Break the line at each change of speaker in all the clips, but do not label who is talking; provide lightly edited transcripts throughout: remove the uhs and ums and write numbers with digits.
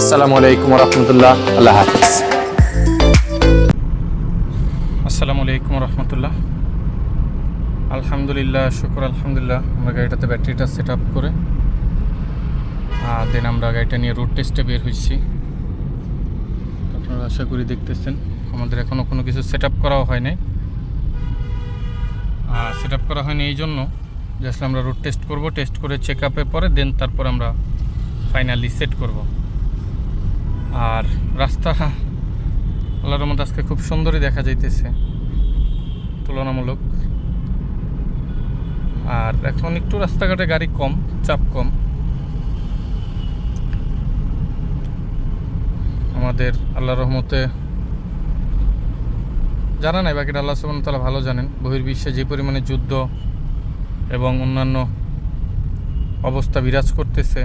আসসালামু আলাইকুম রহমতুল্লাহ, আল্লাহ হাফিজ।
আসসালামু আলাইকুম রহমতুল্লাহ। আলহামদুলিল্লাহ, শুকর আলহামদুলিল্লাহ। আমরা গাড়িটাতে ব্যাটারিটা সেট আপ করে দেন আমরা গাড়িটা নিয়ে রোড টেস্টে বের হয়েছি। আপনারা আশা করি দেখতেছেন আমাদের এখনও কোনো কিছু সেট আপ করাও হয় নাই। সেট আপ করা হয়নি এই জন্য যে আসলে আমরা রোড টেস্ট করব, টেস্ট করে চেক আপে পরে দেন তারপর আমরা ফাইনালি সেট করব। আর রাস্তা আল্লাহর রহমতে আজকে খুব সুন্দরই দেখা যাইতেছে তুলনামূলক। আর এখন একটু রাস্তাঘাটে গাড়ি কম, চাপ কম। আমাদের আল্লাহর রহমতে জানা নাই, বাকিটা আল্লাহ সুবহানাহু ওয়া তাআলা ভালো জানেন। বহির্বিশ্বে যে পরিমাণে যুদ্ধ এবং অন্যান্য অবস্থা বিরাজ করতেছে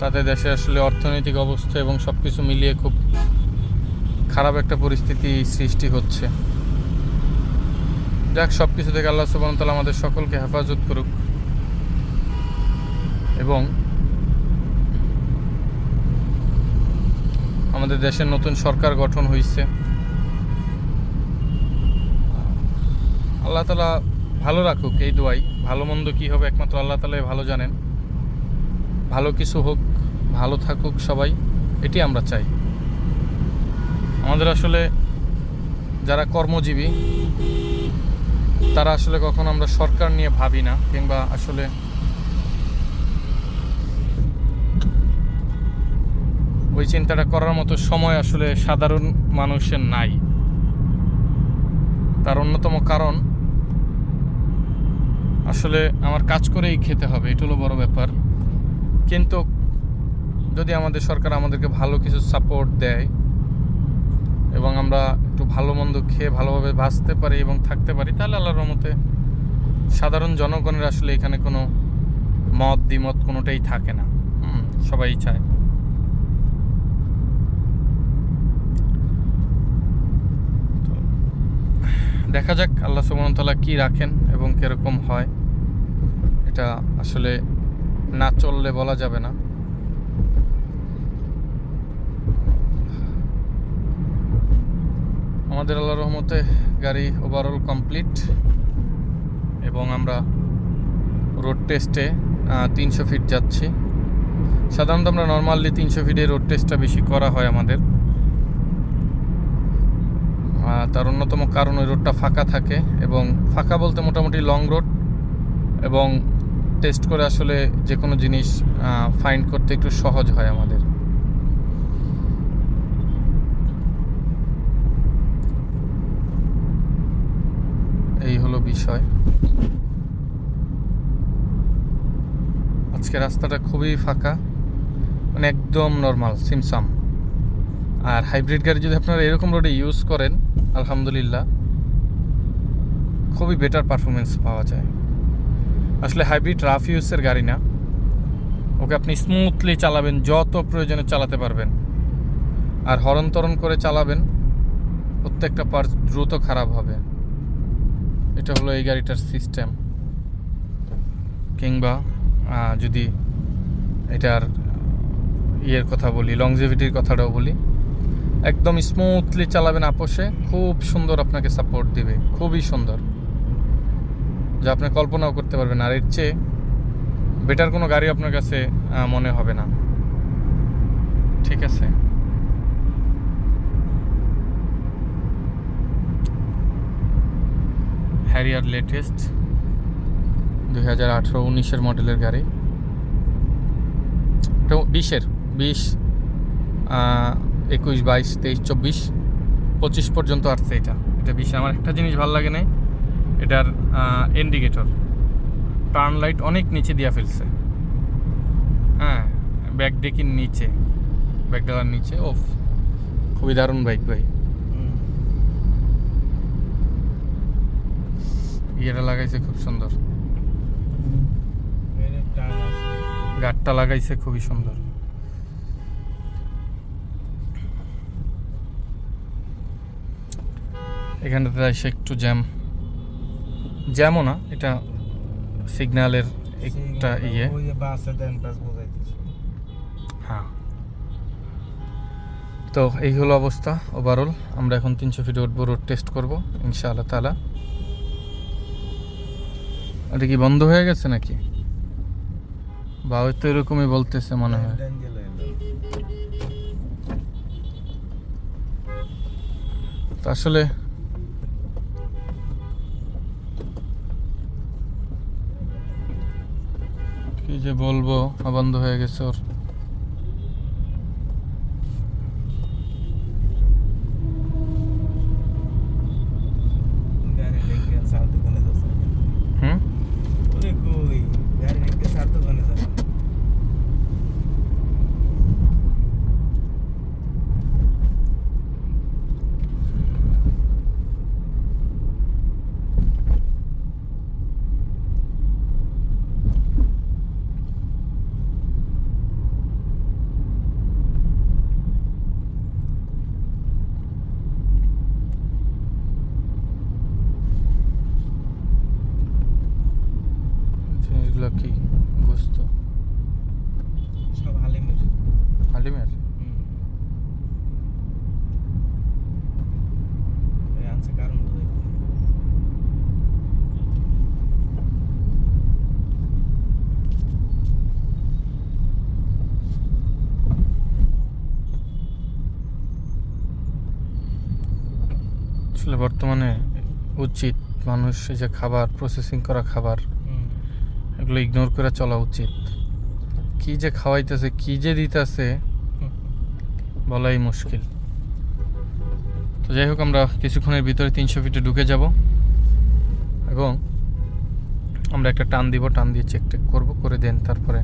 তাতে দেশে আসলে অর্থনৈতিক অবস্থা এবং সব কিছু মিলিয়ে খুব খারাপ একটা পরিস্থিতি সৃষ্টি হচ্ছে। যাক, সব কিছু থেকে আল্লাহ সুবহানাহু ওয়া তাআলা আমাদের সকলকে হেফাজত করুক। এবং আমাদের দেশের নতুন সরকার গঠন হয়েছে। আল্লাহ তাআলা ভালো রাখুক, এই দোয়াই। ভালো মন্দ কী হবে একমাত্র আল্লাহ তাআলাই ভালো জানেন। ভালো কিছু হোক, ভালো থাকুক সবাই, এটি আমরা চাই। আমাদের আসলে যারা কর্মজীবী তারা আসলে কখন আমরা সরকার নিয়ে ভাবি না, কিংবা আসলে ওই চিন্তাটা করার মতো সময় আসলে সাধারণ মানুষের নাই। তার অন্যতম কারণ আসলে আমার কাজ করেই খেতে হবে, এটা হলো বড় ব্যাপার। কিন্তু যদি আমাদের সরকার আমাদেরকে ভালো কিছু সাপোর্ট দেয় এবং আমরা একটু ভালো মন্দ খেয়ে ভালোভাবে বাঁচতে পারি এবং থাকতে পারি, তাহলে আল্লাহর রহমতে সাধারণ জনগণের আসলে এখানে কোনো মত দ্বিমত কোনোটাই থাকে না। সবাই চায়। দেখা যাক আল্লাহ সুবহানাহু ওয়া তাআলা কী রাখেন এবং কীরকম হয়, এটা আসলে না চললে বলা যাবে না। আমাদের আল্লাহর রহমতে গাড়ি ওভারঅল কমপ্লিট এবং আমরা রোড টেস্টে 300 ফিট যাচ্ছি। সাধারণত আমরা নর্মালি 300 ফিটে রোড টেস্টটা বেশি করা হয় আমাদের। তার অন্যতম কারণ ওই রোডটা ফাঁকা থাকে, এবং ফাঁকা বলতে মোটামুটি লং রোড, এবং টেস্ট করে আসলে যে কোনো জিনিস ফাইন্ড করতে একটু সহজ হয় আমাদের। এই হলো বিষয়। আজকে রাস্তাটা খুবই ফাঁকা, মানে একদম নর্মাল সিমসাম। আর হাইব্রিড গাড়ি যদি আপনারা এরকম রোডে ইউজ করেন, আলহামদুলিল্লাহ খুবই বেটার পারফরমেন্স পাওয়া যায়। আসলে হাইব্রিড রাফ ইউজের গাড়ি না, ওকে আপনি স্মুথলি চালাবেন, যত প্রয়োজনে চালাতে পারবেন। আর হরন তরণ করে চালাবেন, প্রত্যেকটা পার্টস দ্রুত খারাপ হবে। এটা হলো এই গাড়িটার সিস্টেম। কিংবা যদি এটার ইয়ের কথা বলি, লংজিভিটির কথাটাও বলি, একদম স্মুথলি চালাবেন আপোষে, খুব সুন্দর আপনাকে সাপোর্ট দিবে, খুবই সুন্দর, যা আপনি কল্পনাও করতে পারবেন। আর এর চেয়ে বেটার কোনো গাড়ি আপনার কাছে মনে হবে না। ঠিক আছে, হ্যারিয়ার লেটেস্ট 2018-19 মডেলের গাড়ি। এটা 20, 21, 22, 23, 24, 25 পর্যন্ত আসছে। এটা 20। আমার একটা জিনিস ভালো লাগে নাই, এটার ইন্ডিকেটর টার্ন লাইট অনেক নিচে দিয়া ফেলছে। হ্যাঁ, ব্যাক ডেকির নিচে, ব্যাক ডালার নিচে। ওফ, খুবই দারুণ বাইক ভাই। ইয়েটা লাগাইছে খুব সুন্দর, গাটটা লাগাইছে খুবই সুন্দর। এখানটাতে এসে একটু জ্যামও না, এটা সিগন্যালের একটা ইয়ে। হ্যাঁ, তো এই হলো অবস্থা ওভারঅল। আমরা এখন 300 ফিটে উঠবো, রোড টেস্ট করবো ইনশাআল্লাহ তাআলা। এটা কি বন্ধ হয়ে গেছে নাকি? বা হয়তো এরকমই বলতেছে মনে হয়। তো আসলে কি যে বলবো, বন্ধ হয়ে গেছে ওর। হুম, জিনিসগুলো কি গোস্ত
সব হালিমের।
হালিমের?
এই আনছে কারণ বোধহয়।
আসলে বর্তমানে উচিত মানুষ এই যে খাবার, প্রসেসিং করা খাবার, এগুলো ইগনোর করে চলা উচিত। কি যে খাওয়াইতেছে, কি যে দিতেছে বলাই মুশকিল। তো যাই হোক, আমরা কিছুক্ষণের ভিতরে 300 ফিটে ঢুকে যাব এবং আমরা একটা টান দিব, টান দিয়ে চেক টেক করবো, করে দেন তারপরে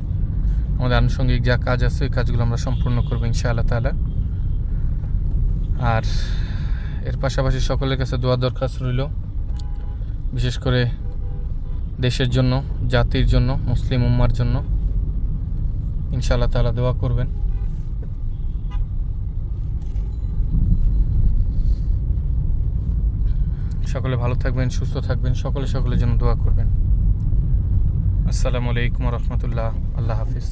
আমাদের আনুষঙ্গিক যা কাজ আছে ওই কাজগুলো আমরা সম্পূর্ণ করবো ইনশাআল্লাহ তাআলা। আর এর পাশাপাশি সকলের কাছে দোয়া দরখাস্ত রইল, বিশেষ করে দেশের জন্য, জাতির জন্য, মুসলিম উম্মার জন্য ইনশাআল্লাহ তাআলা দোয়া করবেন। সকলে ভালো থাকবেন, সুস্থ থাকবেন, সকলের জন্য দোয়া করবেন। আসসালামু আলাইকুম ওয়া রাহমাতুল্লাহ। আল্লাহ হাফিজ।